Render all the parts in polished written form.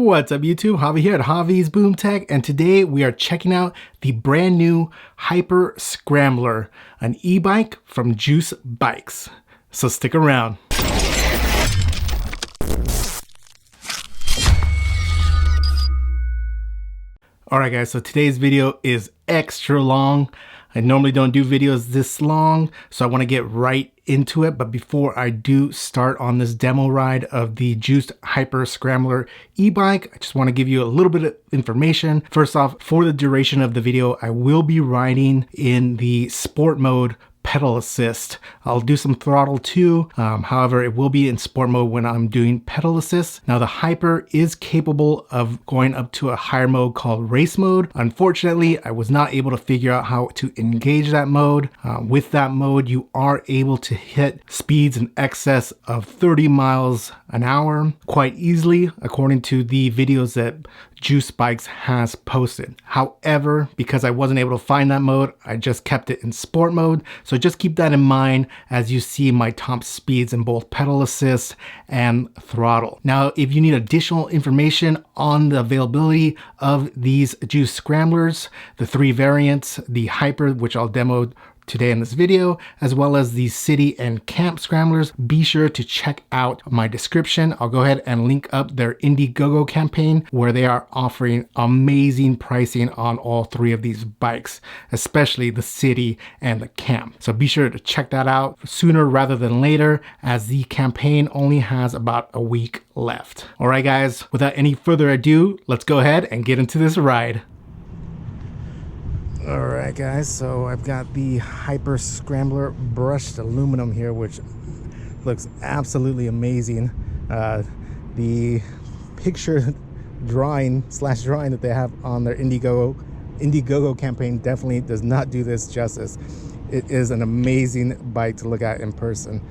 What's up YouTube? Javi here at Javi's Boom Tech, and today we are checking out the brand new Hyper Scrambler, an e-bike from Juice Bikes. So stick around. Alright guys, so today's video is extra long. I normally don't do videos this long, so I want to get right into it. But before I do start on this demo ride of the Juiced Hyper Scrambler e-bike, I just want to give you a little bit of information. First off, for the duration of the video, I will be riding in the sport mode pedal assist. I'll do some throttle too. However, it will be in sport mode when I'm doing pedal assist. Now the Hyper is capable of going up to a higher mode called race mode. Unfortunately, I was not able to figure out how to engage that mode. With that mode, you are able to hit speeds in excess of 30 miles an hour quite easily, according to the videos that Juice Bikes has posted. However, because I wasn't able to find that mode, I just kept it in sport mode. So just keep that in mind as you see my top speeds in both pedal assist and throttle. Now, if you need additional information on the availability of these Juice Scramblers, the three variants, the Hyper, which I'll demo today in this video, as well as the city and camp scramblers, be sure to check out my description. I'll go ahead and link up their Indiegogo campaign where they are offering amazing pricing on all three of these bikes, especially the city and the camp. So be sure to check that out sooner rather than later, as the campaign only has about a week left. All right guys, without any further ado, let's go ahead and get into this ride. Alright guys, so I've got the Hyper Scrambler brushed aluminum here, which looks absolutely amazing. The picture drawing that they have on their Indiegogo campaign definitely does not do this justice. It is an amazing bike to look at in person.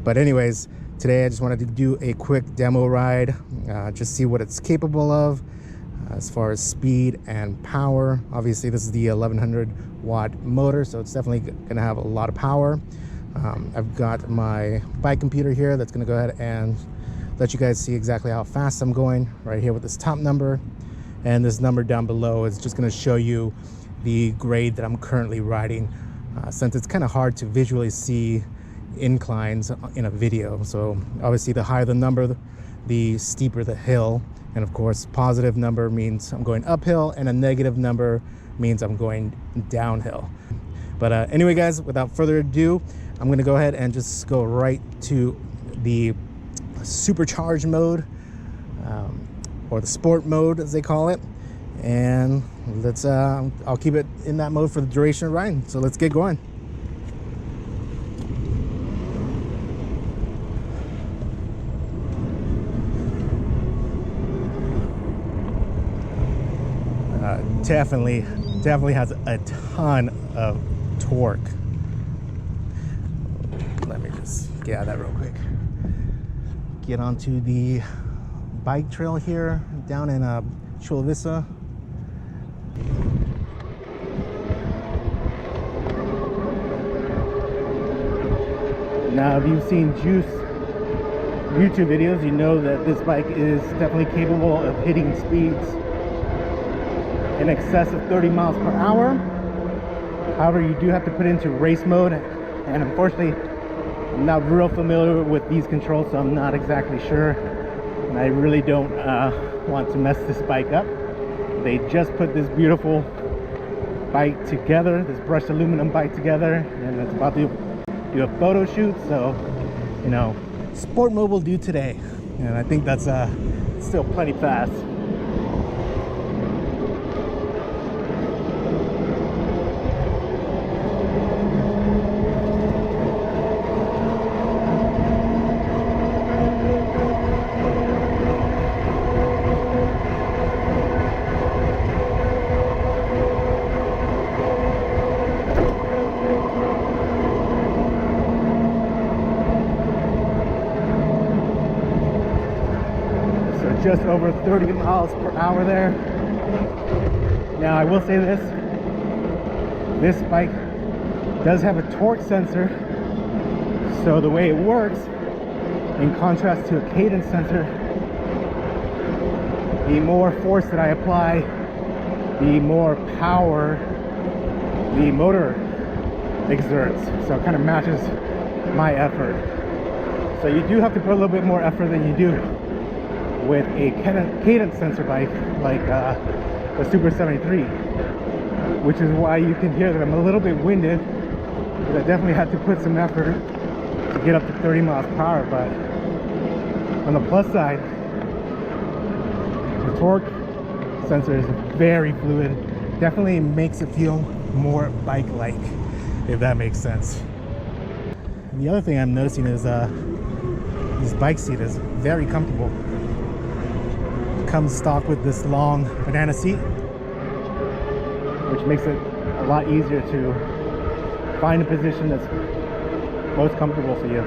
But anyways, today I just wanted to do a quick demo ride, just see what it's capable of as far as speed and power. Obviously this is the 1100 watt motor, so it's definitely gonna have a lot of power. I've got my bike computer here that's gonna go ahead and let you guys see exactly how fast I'm going right here with this top number, and this number down below is just gonna show you the grade that I'm currently riding, since it's kind of hard to visually see inclines in a video. So obviously the higher the number, the steeper the hill. And of course, positive number means I'm going uphill, and a negative number means I'm going downhill. But anyway, guys, without further ado, I'm gonna go ahead and just go right to the supercharged mode, or the sport mode as they call it. And let's, I'll keep it in that mode for the duration of the ride. So let's get going. Definitely has a ton of torque. Let me just get out of that real quick. Get onto the bike trail here down in Chula Vista. Now, if you've seen Juice YouTube videos, you know that this bike is definitely capable of hitting speeds in excess of 30 miles per hour. However, you do have to put into race mode, and unfortunately I'm not real familiar with these controls, so I'm not exactly sure, and I really don't want to mess this bike up. They just put this beautiful bike together, this brushed aluminum bike together, and it's about to do a photo shoot. So, you know, sport mode will do today, and I think that's still plenty fast. Just over 30 miles per hour there. Now I will say this bike does have a torque sensor, so the way it works, in contrast to a cadence sensor, the more force that I apply, the more power the motor exerts. So it kind of matches my effort. So you do have to put a little bit more effort than you do with a cadence sensor bike like the Super 73, which is why you can hear that I'm a little bit winded, because I definitely had to put some effort to get up to 30 miles per hour. But on the plus side, the torque sensor is very fluid. Definitely makes it feel more bike-like, if that makes sense. And the other thing I'm noticing is this bike seat is very comfortable. It comes stock with this long banana seat, which makes it a lot easier to find a position that's most comfortable for you.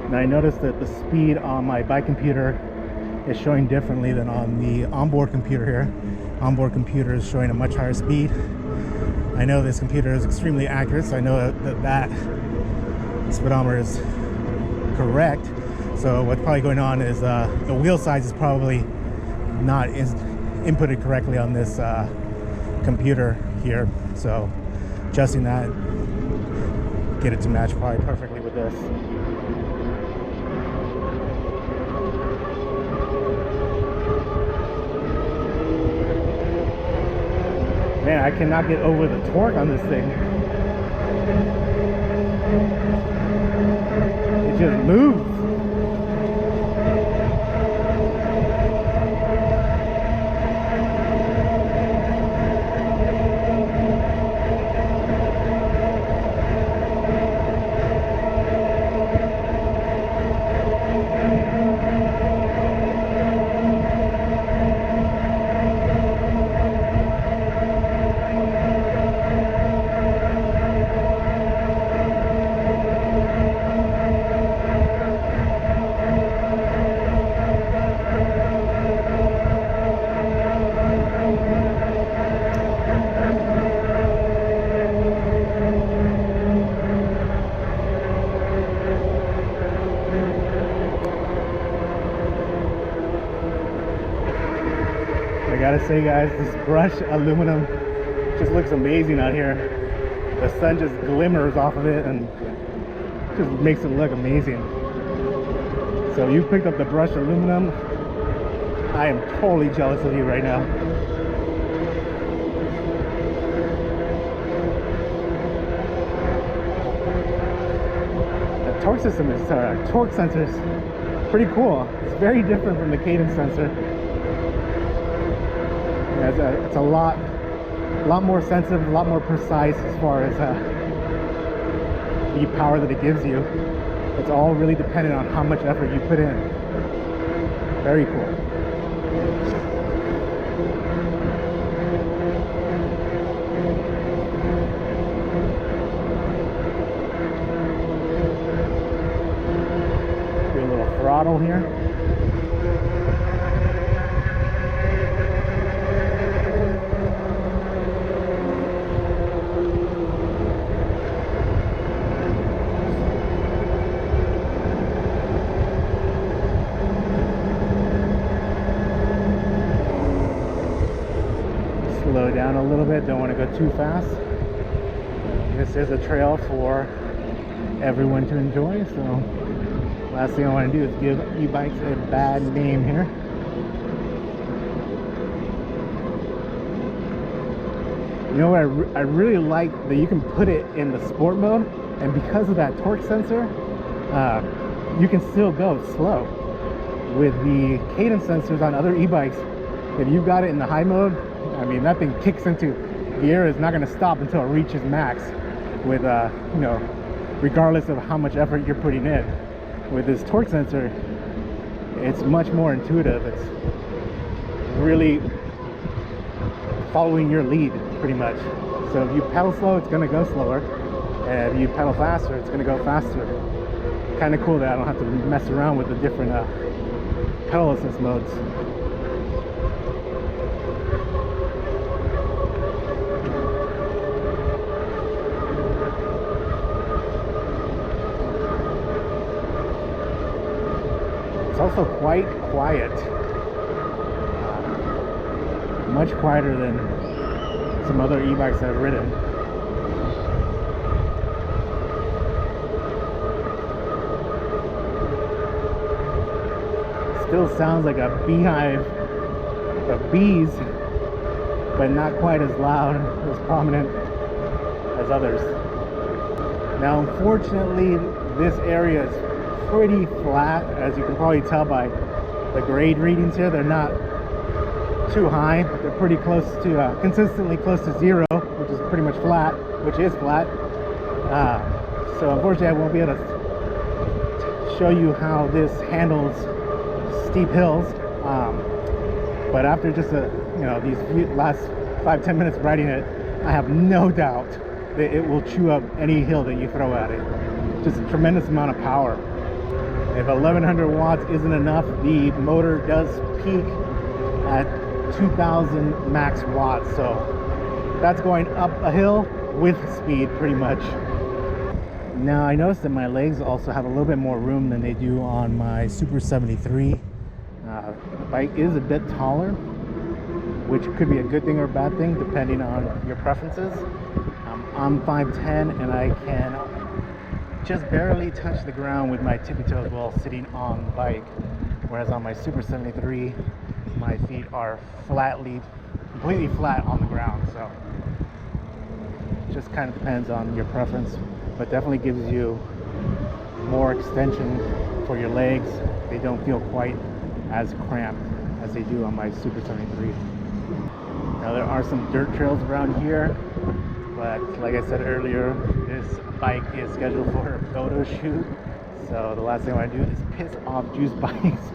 Now I noticed that the speed on my bike computer is showing differently than on the onboard computer here. Onboard computer is showing a much higher speed. I know this computer is extremely accurate, so I know that speedometer is correct. So what's probably going on is the wheel size is probably not inputted correctly on this computer here. So adjusting that, get it to match probably perfectly with this. Man, I cannot get over the torque on this thing. It just moves. I gotta say, guys, this brushed aluminum just looks amazing out here. The sun just glimmers off of it and just makes it look amazing. So you picked up the brushed aluminum. I am totally jealous of you right now. The torque system is torque sensor is pretty cool. It's very different from the cadence sensor. It's a lot more sensitive, a lot more precise as far as the power that it gives you. It's all really dependent on how much effort you put in. Very cool. Do a little throttle here. Slow down a little bit, don't want to go too fast. This is a trail for everyone to enjoy, so last thing I want to do is give e-bikes a bad name here. You know what I really like, that you can put it in the sport mode, and because of that torque sensor, you can still go slow. With the cadence sensors on other e-bikes, if you've got it in the high mode, I mean, that thing kicks into gear, is not going to stop until it reaches max, with you know, regardless of how much effort you're putting in. With this torque sensor, it's much more intuitive. It's really following your lead, pretty much. So if you pedal slow, it's going to go slower, and if you pedal faster, it's going to go faster. Kind of cool that I don't have to mess around with the different pedal assist modes. also quite quiet. Much quieter than some other e-bikes I've ridden. Still sounds like a beehive of bees, but not quite as loud, as prominent as others. Now, unfortunately, this area is pretty flat, as you can probably tell by the grade readings here. They're not too high, but they're pretty close to, consistently close to zero, which is pretty much flat, which is flat. So unfortunately, I won't be able to show you how this handles steep hills. But after just these last 5-10 minutes riding it, I have no doubt that it will chew up any hill that you throw at it. Just a tremendous amount of power. If 1100 watts isn't enough, the motor does peak at 2000 max watts, so that's going up a hill with speed pretty much. Now I noticed that my legs also have a little bit more room than they do on my Super 73. The bike is a bit taller, which could be a good thing or a bad thing depending on your preferences. I'm 5'10" and I can just barely touch the ground with my tippy toes while sitting on the bike, whereas on my Super 73 my feet are completely flat on the ground. So it just kind of depends on your preference, but definitely gives you more extension for your legs. They don't feel quite as cramped as they do on my Super 73. Now there are some dirt trails around here, but like I said earlier, this bike is scheduled for a photo shoot, so the last thing I want to do is piss off juice bikes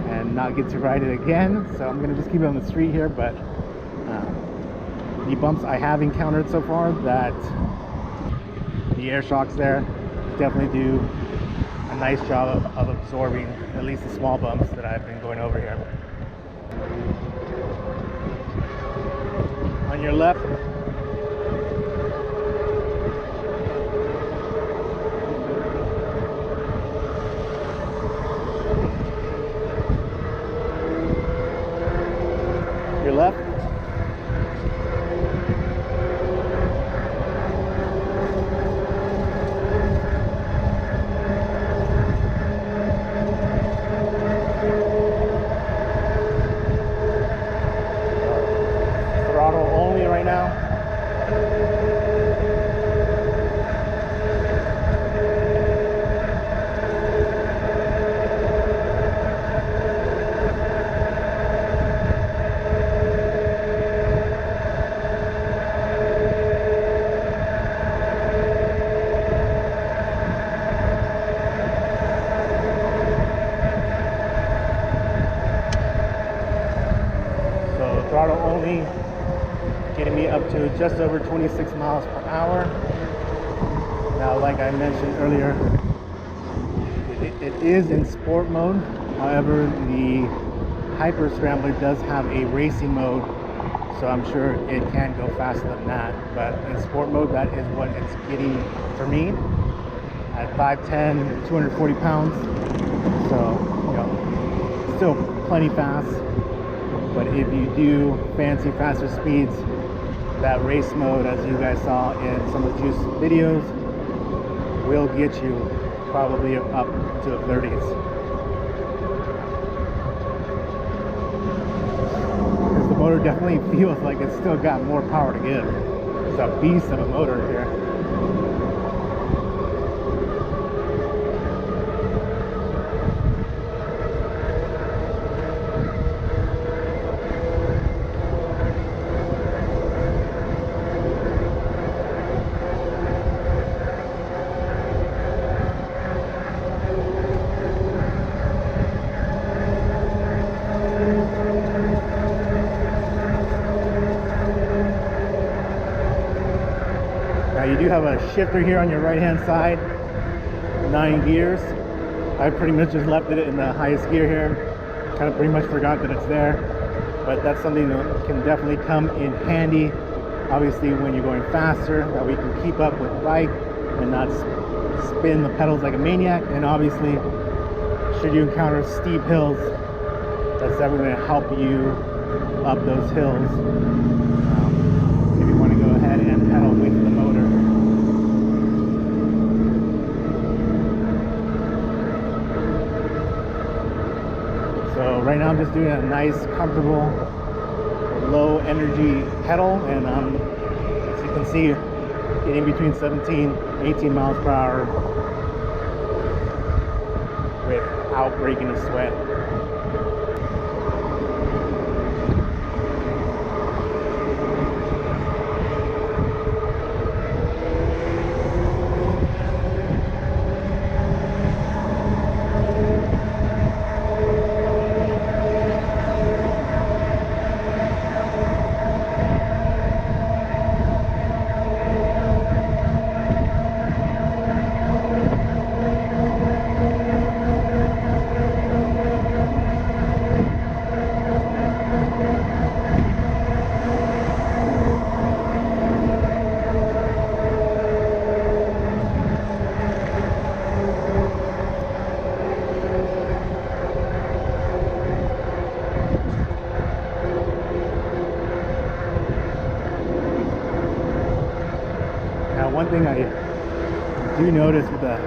and not get to ride it again. So I'm gonna just keep it on the street here. But the bumps I have encountered so far, that the air shocks there definitely do a nice job of absorbing at least the small bumps that I've been going over here. On your left, your left, throttle only right now. Throttle only, getting me up to just over 26 miles per hour. Now, like I mentioned earlier, it is in sport mode. However, the Hyper Scrambler does have a racing mode, so I'm sure it can go faster than that. But in sport mode, that is what it's getting for me at 5'10", 240 pounds. So, still plenty fast. But if you do fancy faster speeds, that race mode, as you guys saw in some of Juice's videos, will get you probably up to the 30s. Because the motor definitely feels like it's still got more power to give. It's a beast of a motor here. Now you do have a shifter here on your right hand side, 9 gears. I pretty much just left it in the highest gear here. Kind of pretty much forgot that it's there, but that's something that can definitely come in handy, obviously when you're going faster, that we can keep up with the bike and not spin the pedals like a maniac, and obviously should you encounter steep hills, that's definitely going to help you up those hills. If you want to go ahead and pedal away from the motor. So right now I'm just doing a nice, comfortable, low energy pedal, and as you can see, getting between 17, 18 miles per hour without breaking a sweat. One thing I do notice with the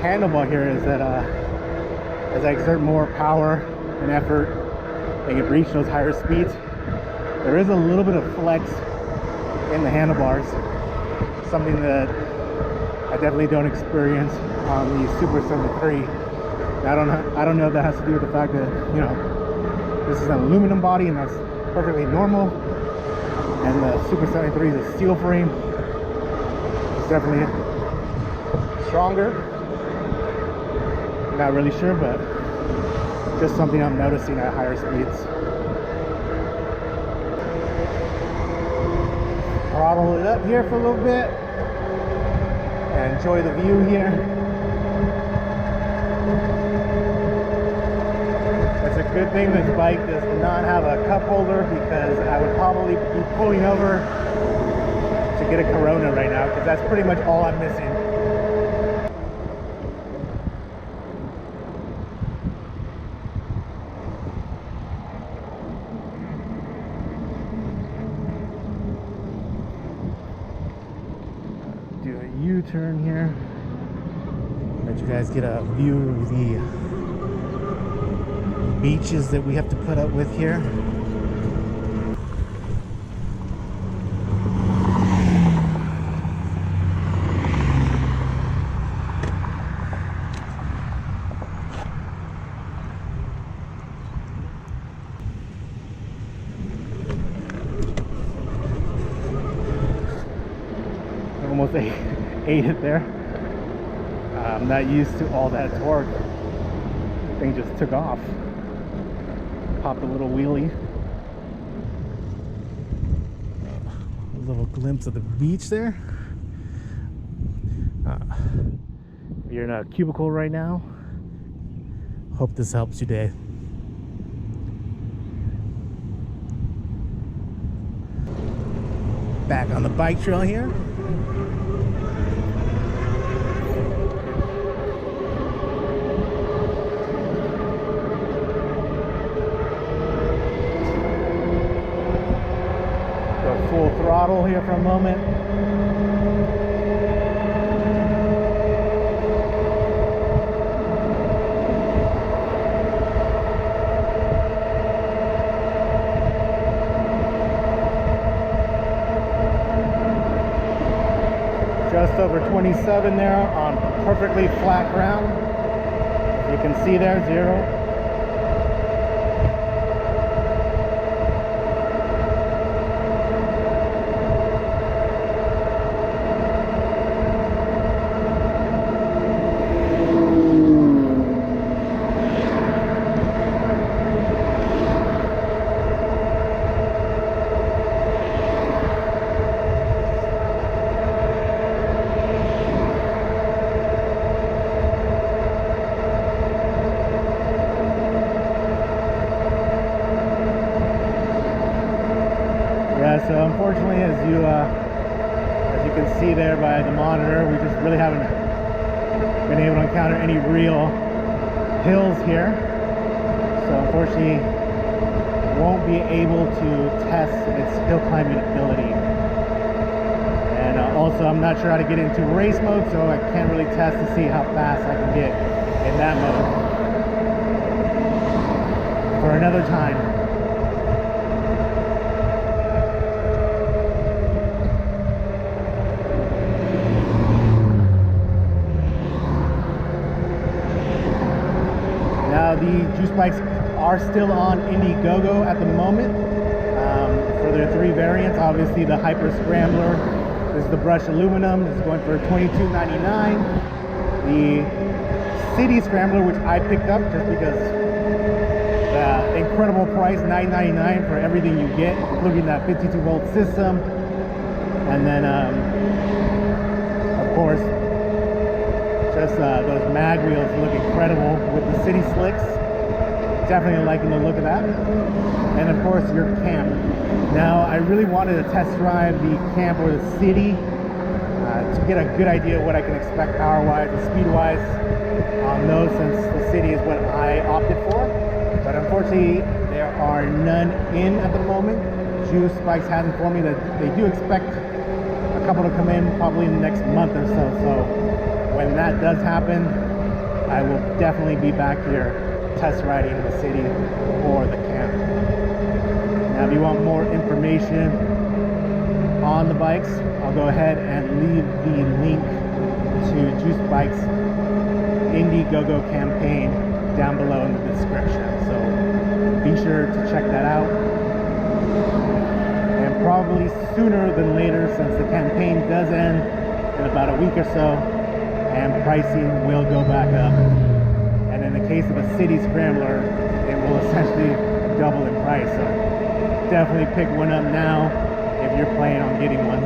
handlebar here is that as I exert more power and effort and can reach those higher speeds, there is a little bit of flex in the handlebars, something that I definitely don't experience on the Super 73. I don't know if that has to do with the fact that, you know, this is an aluminum body and that's perfectly normal, and the Super 73 is a steel frame. Definitely stronger. Not really sure, but just something I'm noticing at higher speeds. Throttle it up here for a little bit and enjoy the view here. It's a good thing this bike does not have a cup holder, because I would probably be pulling over to get a Corona right now, because that's pretty much all I'm missing. Do a U-turn here. Let you guys get a view of the beaches that we have to put up with here. Almost ate it there. I'm not used to all that torque. Thing just took off. Popped a little wheelie. A little glimpse of the beach there. You're in a cubicle right now. Hope this helps you today. Back on the bike trail here. Full throttle here for a moment. Just over 27 there on perfectly flat ground. You can see there, 0. So unfortunately, as you can see there by the monitor, we just really haven't been able to encounter any real hills here, so unfortunately won't be able to test its hill climbing ability. And also I'm not sure how to get into race mode, so I can't really test to see how fast I can get in that mode. For another time. Now the juice bikes are still on Indiegogo at the moment for their 3 variants. Obviously the Hyper Scrambler, this is the brushed aluminum, this is going for $22.99. The City Scrambler, which I picked up just because the incredible price, $9.99 for everything you get, including that 52-volt system. And then of course just those mag wheels look incredible with the City Slicks. Definitely liking the look of that. And of course your camp. Now I really wanted to test drive the camp or the City to get a good idea of what I can expect power wise and speed wise on those, since the City is what I opted for. But unfortunately there are none in at the moment. Juice Bikes has informed me that they do expect a couple to come in probably in the next month or so. So when that does happen, I will definitely be back here test riding the City or the camp. Now if you want more information on the bikes, I'll go ahead and leave the link to Juice Bikes Indiegogo campaign down below in the description. So be sure to check that out. And probably sooner than later, since the campaign does end in about a week or so, and pricing will go back up. And in the case of a City Scrambler, it will essentially double in price. So definitely pick one up now if you're planning on getting one.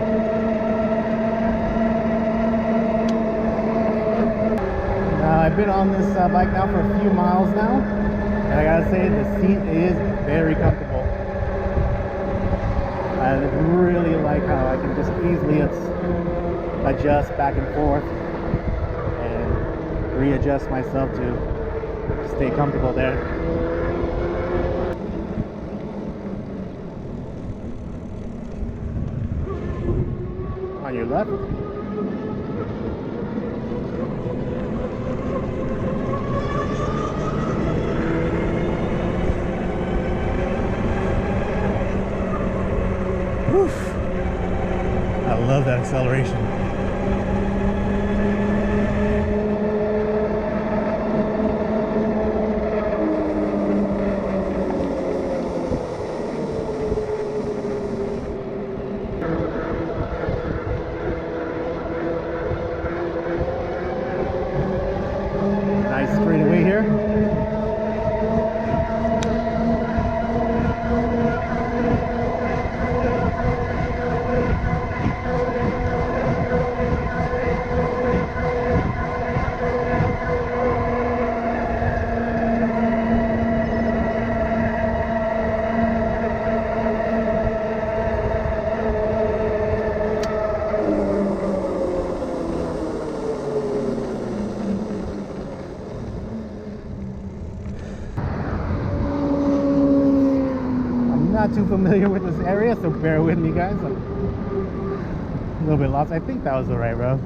I've been on this bike now for a few miles now, and I gotta say the seat is very comfortable. I really like how I can just easily adjust back and forth and readjust myself to stay comfortable there. On your left. Oof. I love that acceleration. Nice straightaway here. Not too familiar with this area, so bear with me guys. I'm a little bit lost. I think that was the right road.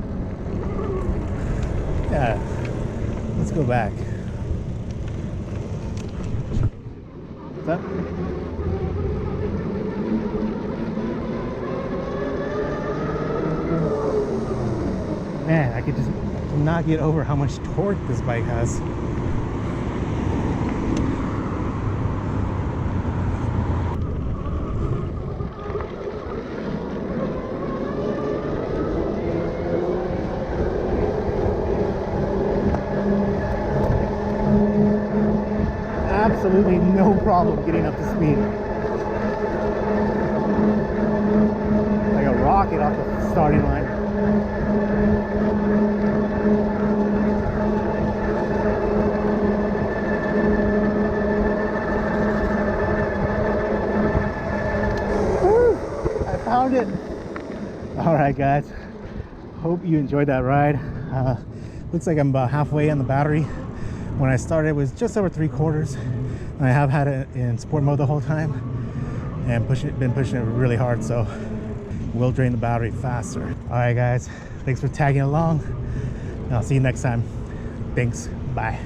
Yeah, let's go back. What's up? Man, I could just not get over how much torque this bike has. Absolutely no problem getting up to speed. Like a rocket off the starting line. Woo! I found it. All right, guys. Hope you enjoyed that ride. Looks like I'm about halfway on the battery. When I started, it was just over 3/4. I have had it in sport mode the whole time and been pushing it really hard, so will drain the battery faster. All right, guys, thanks for tagging along. I'll see you next time. Thanks. Bye.